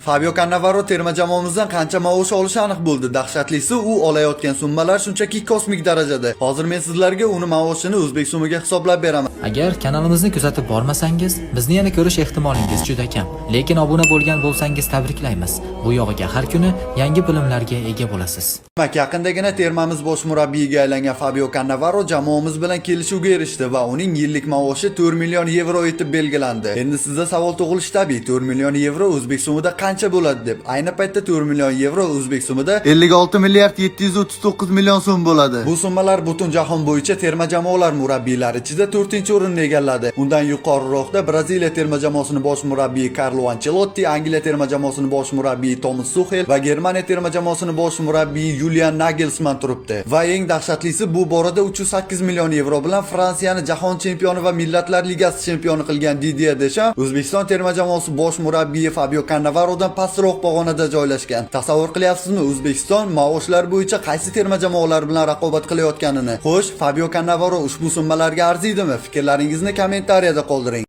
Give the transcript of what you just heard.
Fabio Cannavaro terma jamoamizdan qancha maosh olishi aniq bo'ldi. Dahshatlisi, u olayotgan summalar shunchaki kosmik darajada. Hozir men sizlarga uni maoshini o'zbek so'miga hisoblab beraman. Agar kanalimizni kuzatib bormasangiz, bizni yana ko'rish ehtimolingiz juda kam. Lekin obuna bo'lgan bo'lsangiz tabriklaymiz. Bu yog'iga har kuni yangi bilimlarga ega bo'lasiz. Yaqindagina termamiz bosh murabbiyiga aylangan Fabio Cannavaro jamoamiz bilan kelishuvga erishdi va uning yillik maoshi 4 million yevro etib belgilandi. Endi sizda savol tug'ilishi tabiiy. 4 million yevro o'zbek so'mida qancha bo'ladi deb. Ayni paytda 4 million yevro o'zbek so'mida 56 milliard 739 million so'm bo'ladi. Bu summalar butun jahon bo'yicha terma jamoalar murabbiylari ichida 4-o'rinni egalladi. Undan yuqoriroqda Braziliya terma jamoasining bosh murabbiyi Carlo Ancelotti, Angliya terma jamoasining bosh murabbiyi Thomas Tuchel va Germaniya terma jamoasining bosh murabbiyi Julian Nagelsmann turibdi. Va eng dahshatlisi, bu borada 308 million yevro bilan Fransiyani jahon chempioni va Millatlar Ligasi chempioni qilgan Didier Deschamps O'zbekiston terma jamoasi bosh murabbiyi Fabio Cannavarodan pastroq pog'onada joylashgan. Tasavvur qilyapsizmi, O'zbekiston maoshlar bo'yicha qaysi terma jamoalar bilan raqobat qilayotganini? Xo'sh, Fabio Cannavaro ushbu summalarga arziydimi? Fikrlaringizni kommentariyada qoldiring.